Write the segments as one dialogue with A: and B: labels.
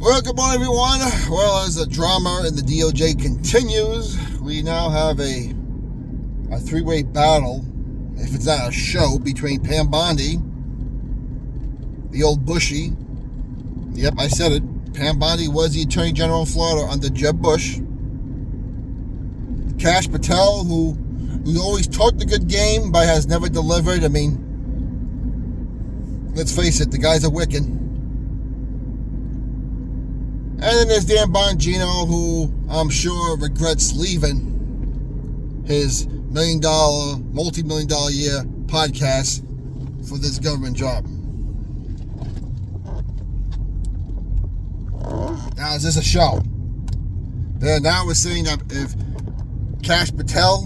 A: Well, good morning, everyone. Well, as the drama in the DOJ continues, we now have a three-way battle, if it's not a show, between pam.Bondi, the old Bushy. Yep, I said it. pam.Bondi was the Attorney General of Florida under Jeb Bush. Kash Patel, who always talked a good game but has never delivered. I mean, let's face it, the guy's a Wiccan. And then there's Dan Bongino, who I'm sure regrets leaving his multi-million-dollar a year podcast for this government job. Now, is this a show? Now we're saying that if Kash Patel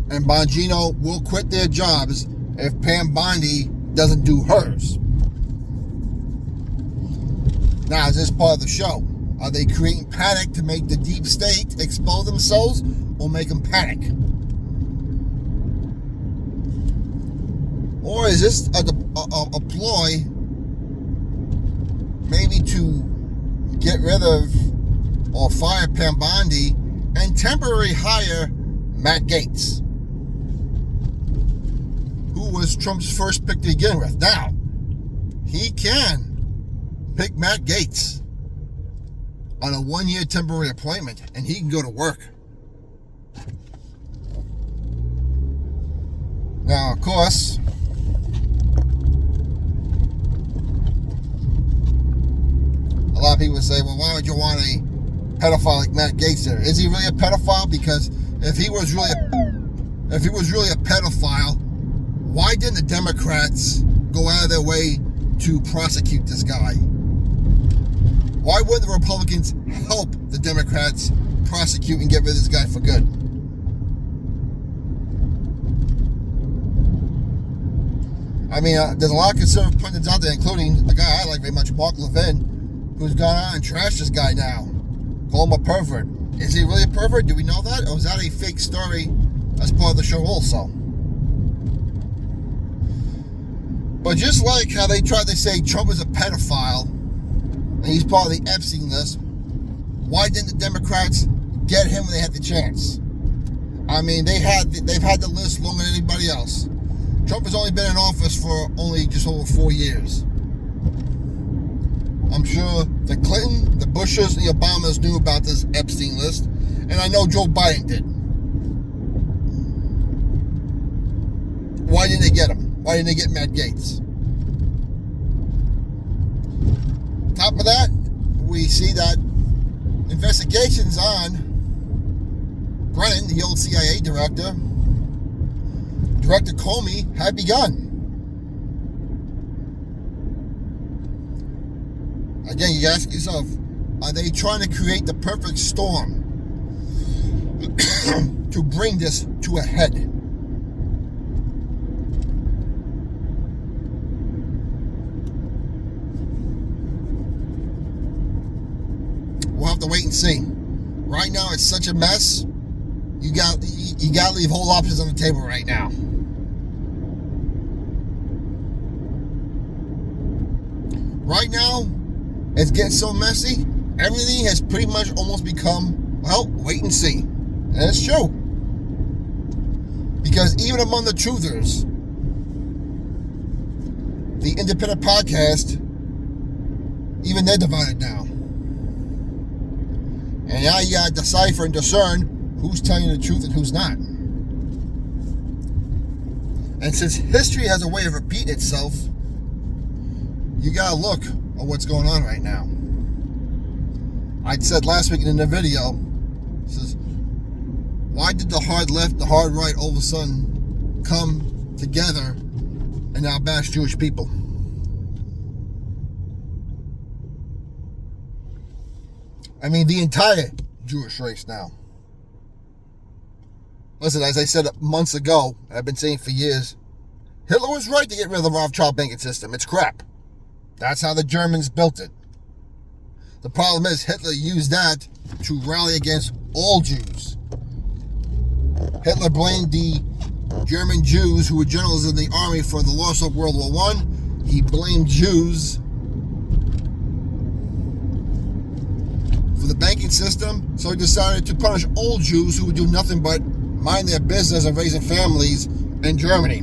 A: and Bongino will quit their jobs if pam.Bondi doesn't do hers. Now, is this part of the show? Are they creating panic to make the deep state expose themselves or make them panic? Or is this a ploy maybe to get rid of or fire pam.Bondi and temporarily hire Matt Gaetz, who was Trump's first pick to begin with? Now, he can pick Matt Gaetz on a one-year temporary appointment, and he can go to work. Now, of course, a lot of people say, well, why would you want a pedophile like Matt Gaetz there? Is he really a pedophile? Because if he was really a pedophile, why didn't the Democrats go out of their way to prosecute this guy? Why wouldn't the Republicans help the Democrats prosecute and get rid of this guy for good? I mean, there's a lot of conservative pundits out there, including a guy I like very much, Mark Levin, who's gone out and trashed this guy now. Call him a pervert. Is he really a pervert? Do we know that? Or is that a fake story as part of the show also? But just like how they tried to say Trump is a pedophile, and he's part of the Epstein list, why didn't the Democrats get him when they had the chance? I mean, they've had the list longer than anybody else. Trump has only been in office for only just over 4 years. I'm sure the Clinton, the Bushes, and the Obamas knew about this Epstein list, and I know Joe Biden did. Why didn't they get him? Why didn't they get Matt Gaetz? Top of that, we see that investigations on Brennan, the old CIA director, Director Comey, had begun. Again, you ask yourself, are they trying to create the perfect storm to bring this to a head? We'll have to wait and see. Right now, it's such a mess. You got to leave whole options on the table right now. Right now, it's getting so messy. Everything has pretty much almost become, well, wait and see. And it's true. Because even among the truthers, the independent podcast, even they're divided now. And now you gotta decipher and discern who's telling you the truth and who's not. And since history has a way of repeating itself, you gotta look at what's going on right now. I said last week in the video, says, why did the hard left and the hard right all of a sudden come together and now bash Jewish people? I mean, the entire Jewish race now. Listen, as I said months ago, I've been saying for years, Hitler was right to get rid of the Rothschild banking system. It's crap. That's how the Germans built it. The problem is Hitler used that to rally against all Jews. Hitler blamed the German Jews who were generals in the army for the loss of World War I, he blamed Jews for the banking system, so he decided to punish old Jews who would do nothing but mind their business of raising families in Germany.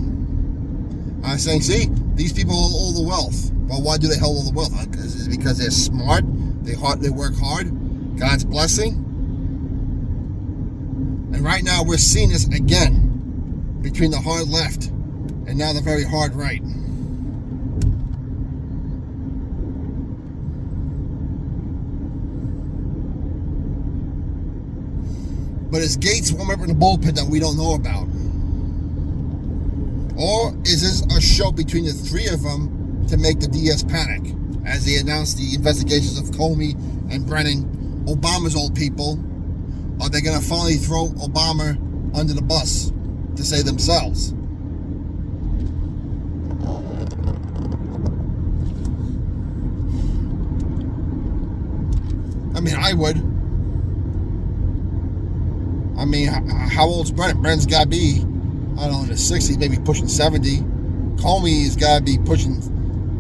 A: I'm saying, see, these people hold all the wealth. Well, why do they hold all the wealth? Is it because they're smart? They work hard? God's blessing? And right now we're seeing this again between the hard left and now the very hard right. But is Gates warming up in the bullpen that we don't know about? Or is this a show between the three of them to make the DS panic? As they announced the investigations of Comey and Brennan, Obama's old people, are they going to finally throw Obama under the bus to save themselves? I mean, I would. I mean, how old's Brennan? Brennan's got to be, I don't know, in his 60s, maybe pushing 70. Comey's got to be pushing,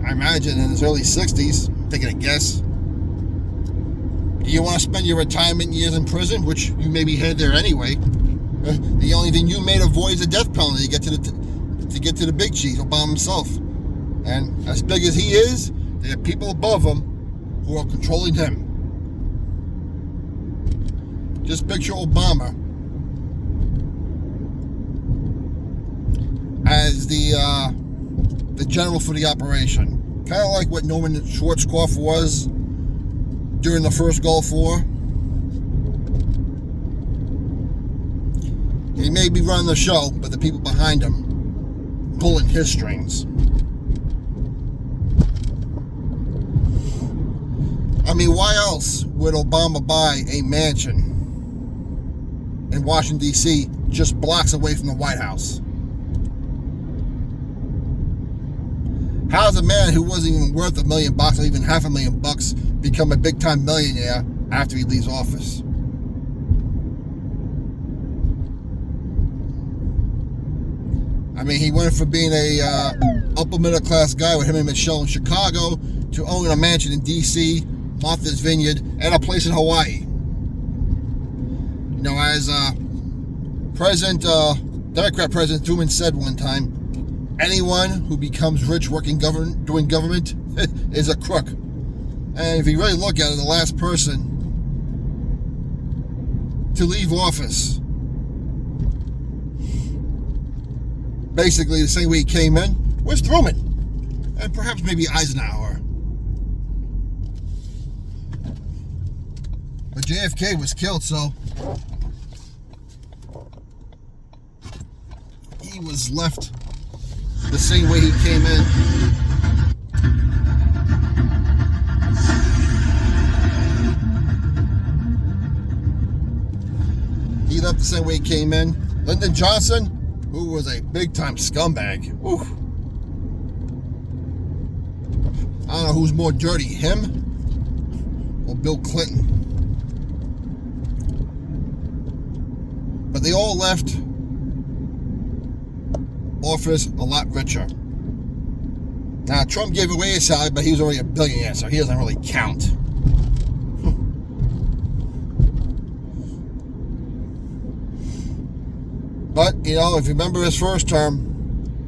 A: I imagine, in his early 60s, taking a guess. You want to spend your retirement years in prison, which you may be headed there anyway. The only thing you may avoid is the death penalty to get to the big cheese, Obama himself. And as big as he is, there are people above him who are controlling him. Just picture Obama as the general for the operation. Kind of like what Norman Schwarzkopf was during the first Gulf War. He may be running the show, but the people behind him pulling his strings. I mean, why else would Obama buy a mansion in Washington, D.C., just blocks away from the White House? How's a man who wasn't even worth $1 million or even $500,000 become a big-time millionaire after he leaves office? I mean, he went from being a upper middle class guy with him and Michelle in Chicago to owning a mansion in D.C., Martha's Vineyard, and a place in Hawaii. You know, as Democrat President Truman said one time, anyone who becomes rich doing government is a crook. And if you really look at it, the last person to leave office, basically the same way he came in, was Truman. And perhaps maybe Eisenhower. But JFK was killed, so he was left the same way he came in. He left the same way he came in. Lyndon Johnson, who was a big-time scumbag. Oof. I don't know who's more dirty, him or Bill Clinton. But they all left office a lot richer. Now, Trump gave away his salary, but he was already a billionaire, so he doesn't really count. But, you know, if you remember his first term,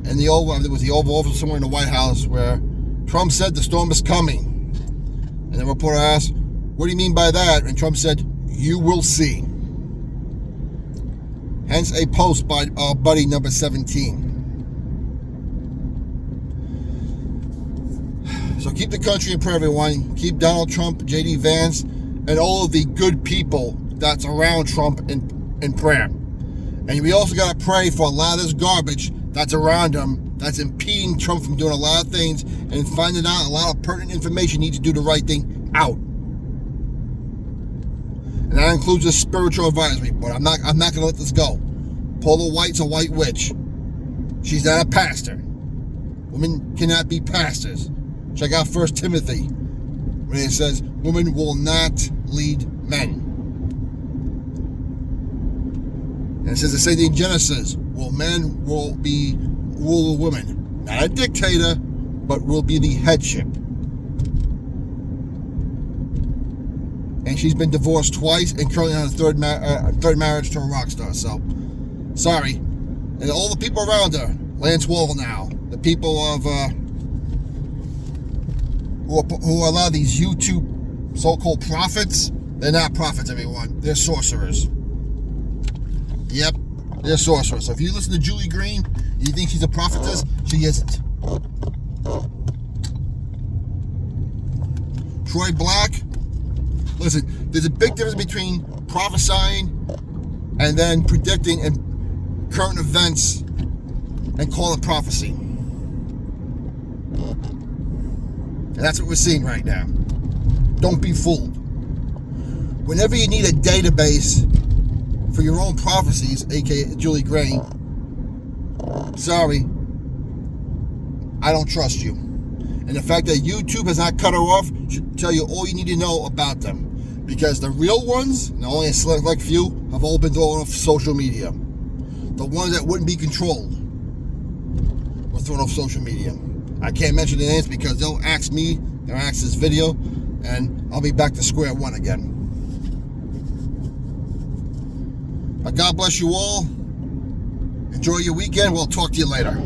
A: in the Oval Office somewhere in the White House, where Trump said the storm is coming. And the reporter asked, what do you mean by that? And Trump said, you will see. Hence a post by our buddy number 17. So keep the country in prayer, everyone. Keep Donald Trump, J.D. Vance, and all of the good people that's around Trump in prayer. And we also got to pray for a lot of this garbage that's around him, that's impeding Trump from doing a lot of things and finding out a lot of pertinent information he needs to do the right thing out. And that includes the spiritual advisory board. I'm not going to let this go. Paula White's a white witch. She's not a pastor. Women cannot be pastors. Check out 1 Timothy when it says, women will not lead men. And it says the same thing in Genesis, men will be rule of women. Not a dictator, but will be the headship. And she's been divorced twice and currently on a third marriage to a rock star. So, sorry. And all the people around her, Lance Wall now, the people of who are a lot of these YouTube so-called prophets, they're not prophets, everyone. They're sorcerers. Yep, they're sorcerers. So if you listen to Julie Green, you think she's a prophetess, she isn't. Troy Black, listen, there's a big difference between prophesying and then predicting and current events and call it prophecy. And that's what we're seeing right now. Don't be fooled. Whenever you need a database for your own prophecies, aka Julie Gray, sorry, I don't trust you. And the fact that YouTube has not cut her off should tell you all you need to know about them. Because the real ones, and only a select few, have all been thrown off social media. The ones that wouldn't be controlled were thrown off social media. I can't mention the names because they'll ask me, they'll ask this video, and I'll be back to square one again. But God bless you all. Enjoy your weekend. We'll talk to you later.